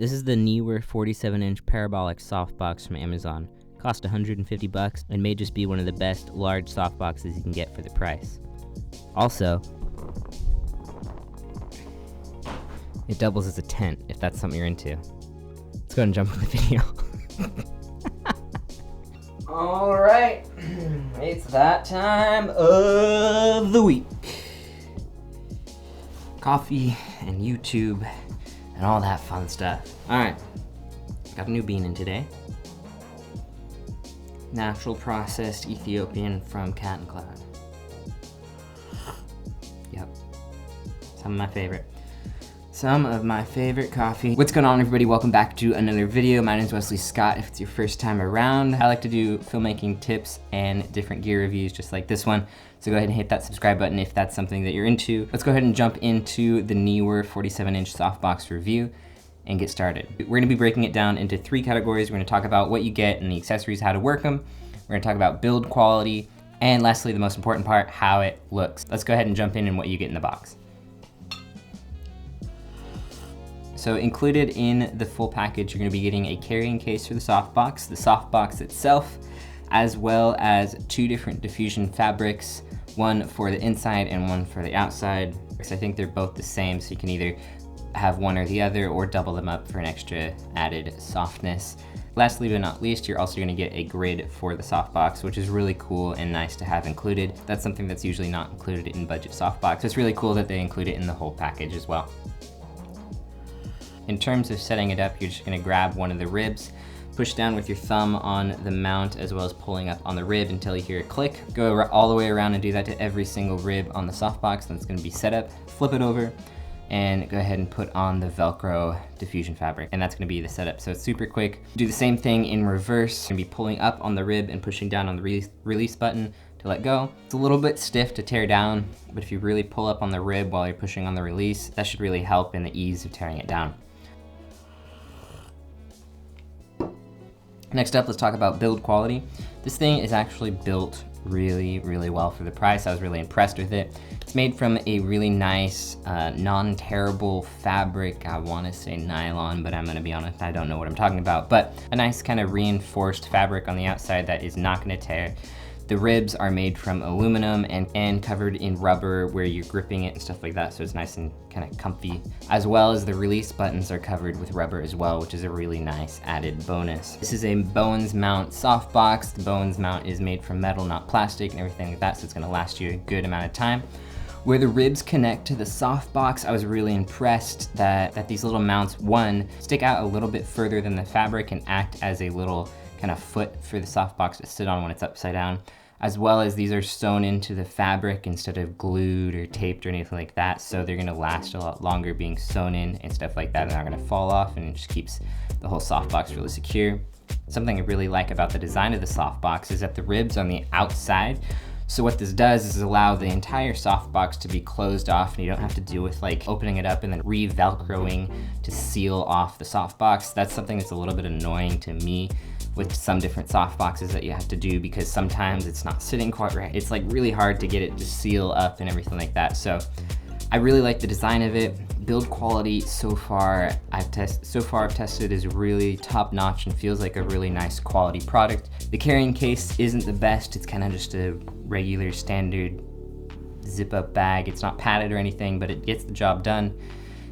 This is the Neewer 47-inch parabolic softbox from Amazon. Cost $150 and may just be one of the best large softboxes you can get for the price. Also, it doubles as a tent if that's something you're into. Let's go ahead and jump in the video. Alright, it's that time of the week. Coffee and YouTube and all that fun stuff. Alright, got a new bean in today. Natural processed Ethiopian from Cat and Cloud. Yep, some of my favorite coffee. What's going on, everybody? Welcome back to another video. My name is Wesley Scott. If it's your first time around, I like to do filmmaking tips and different gear reviews just like this one. So go ahead and hit that subscribe button if that's something that you're into. Let's go ahead and jump into the Neewer 47-inch softbox review and get started. We're gonna be breaking it down into 3 categories. We're gonna talk about what you get and the accessories, how to work them. We're gonna talk about build quality, and lastly, the most important part, how it looks. Let's go ahead and jump in and what you get in the box. So included in the full package, you're gonna be getting a carrying case for the softbox itself, as well as 2 different diffusion fabrics, one for the inside and one for the outside. I think they're both the same, so you can either have one or the other or double them up for an extra added softness. Lastly but not least, you're also gonna get a grid for the softbox, which is really cool and nice to have included. That's something that's usually not included in budget softbox. So it's really cool that they include it in the whole package as well. In terms of setting it up, you're just gonna grab one of the ribs, push down with your thumb on the mount as well as pulling up on the rib until you hear a click. Go all the way around and do that to every single rib on the softbox that's gonna be set up. Flip it over and go ahead and put on the Velcro diffusion fabric, and that's gonna be the setup. So it's super quick. Do the same thing in reverse. You're gonna be pulling up on the rib and pushing down on the release button to let go. It's a little bit stiff to tear down, but if you really pull up on the rib while you're pushing on the release, that should really help in the ease of tearing it down. Next up, let's talk about build quality. This thing is actually built really well for the price. I was really impressed with it. It's made from a really nice, non-tearable fabric. I wanna say nylon, but I'm gonna be honest, I don't know what I'm talking about. But a nice kind of reinforced fabric on the outside that is not gonna tear. The ribs are made from aluminum and covered in rubber where you're gripping it and stuff like that, so it's nice and kind of comfy. As well as the release buttons are covered with rubber as well, which is a really nice added bonus. This is a Bones mount softbox. The Bones mount is made from metal, not plastic, and everything like that, so it's gonna last you a good amount of time. Where the ribs connect to the softbox, I was really impressed that these little mounts, one, stick out a little bit further than the fabric and act as a little kind of foot for the softbox to sit on when it's upside down, as well as these are sewn into the fabric instead of glued or taped or anything like that, so they're gonna last a lot longer being sewn in and stuff like that. They're not gonna fall off, and it just keeps the whole softbox really secure. Something I really like about the design of the softbox is that the ribs on the outside. So what this does is allow the entire softbox to be closed off, and you don't have to deal with like opening it up and then re-velcroing to seal off the softbox. That's something that's a little bit annoying to me with some different softboxes that you have to do, because sometimes it's not sitting quite right. It's like really hard to get it to seal up and everything like that. So I really like the design of it. Build quality so far I've tested is really top notch and feels like a really nice quality product. The carrying case isn't the best. It's kind of just a regular standard zip up bag. It's not padded or anything, but it gets the job done.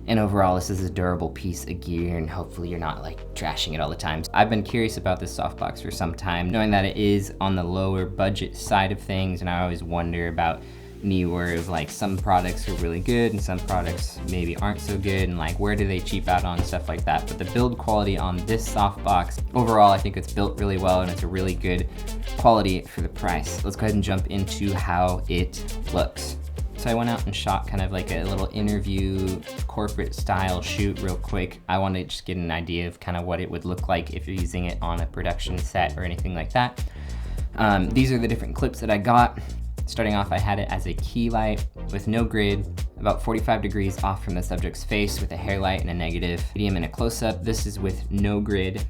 And overall, this is a durable piece of gear, and hopefully you're not like trashing it all the time. I've been curious about this softbox for some time, knowing that it is on the lower budget side of things, and I always wonder about Neewer, of like some products are really good and some products maybe aren't so good, and like where do they cheap out on, stuff like that. But the build quality on this softbox, overall, I think it's built really well and it's a really good quality for the price. Let's go ahead and jump into how it looks. So I went out and shot kind of like a little interview, corporate style shoot real quick. I wanted to just get an idea of kind of what it would look like if you're using it on a production set or anything like that. These are the different clips that I got. Starting off, I had it as a key light with no grid, about 45 degrees off from the subject's face with a hair light and a negative. Medium and a close-up. This is with no grid.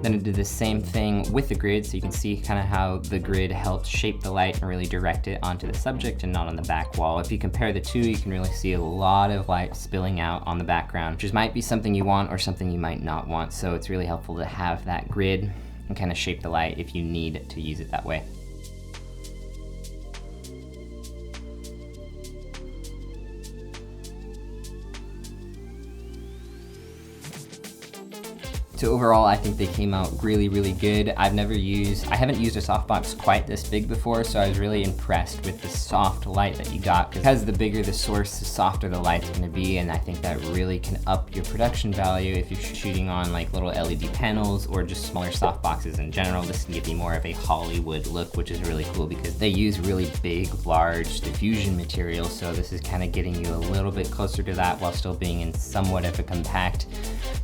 Then I did the same thing with the grid, so you can see kind of how the grid helped shape the light and really direct it onto the subject and not on the back wall. If you compare the two, you can really see a lot of light spilling out on the background, which might be something you want or something you might not want. So it's really helpful to have that grid and kind of shape the light if you need to use it that way. So overall, I think they came out really, really good. I haven't used a softbox quite this big before, so I was really impressed with the soft light that you got. Because the bigger the source, the softer the light's gonna be, and I think that really can up your production value if you're shooting on like little LED panels or just smaller softboxes in general. This can give you more of a Hollywood look, which is really cool because they use really big, large diffusion material, so this is kind of getting you a little bit closer to that while still being in somewhat of a compact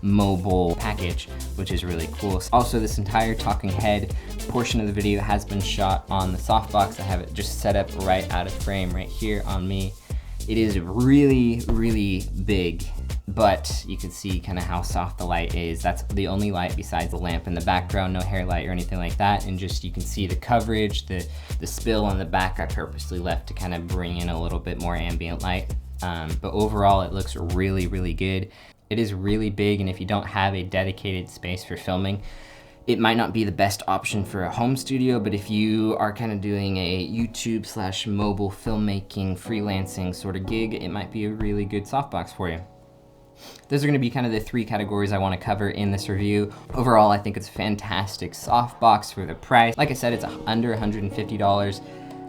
mobile package, which is really cool. Also, this entire talking head portion of the video has been shot on the softbox. I have it just set up right out of frame right here on me. It is really, really big, but you can see kind of how soft the light is. That's the only light besides the lamp in the background, no hair light or anything like that. And just you can see the coverage, the spill on the back I purposely left to kind of bring in a little bit more ambient light. But overall, it looks really, really good. It is really big, and if you don't have a dedicated space for filming, it might not be the best option for a home studio, but if you are kind of doing a YouTube/mobile filmmaking, freelancing sort of gig, it might be a really good softbox for you. Those are going to be kind of the three categories I want to cover in this review. Overall, I think it's a fantastic softbox for the price. Like I said, it's under $150.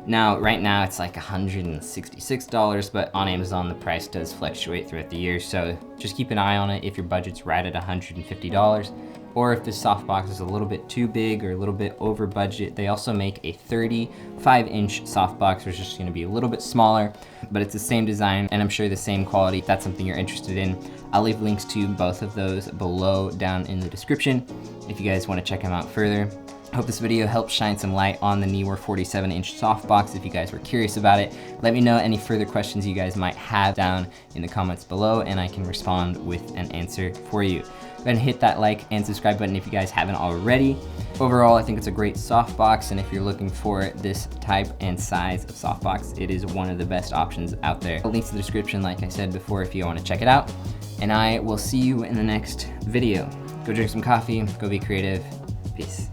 Now, right now it's like $166, but on Amazon the price does fluctuate throughout the year, so just keep an eye on it if your budget's right at $150. Or if this softbox is a little bit too big or a little bit over budget, they also make a 35-inch softbox, which is just gonna be a little bit smaller, but it's the same design and I'm sure the same quality. If that's something you're interested in, I'll leave links to both of those below down in the description if you guys wanna check them out further. I hope this video helped shine some light on the Neewer 47-inch softbox. If you guys were curious about it, let me know any further questions you guys might have down in the comments below, and I can respond with an answer for you. Go ahead and hit that like and subscribe button if you guys haven't already. Overall, I think it's a great softbox, and if you're looking for this type and size of softbox, it is one of the best options out there. Links in the description, like I said before, if you want to check it out. And I will see you in the next video. Go drink some coffee, go be creative. Peace.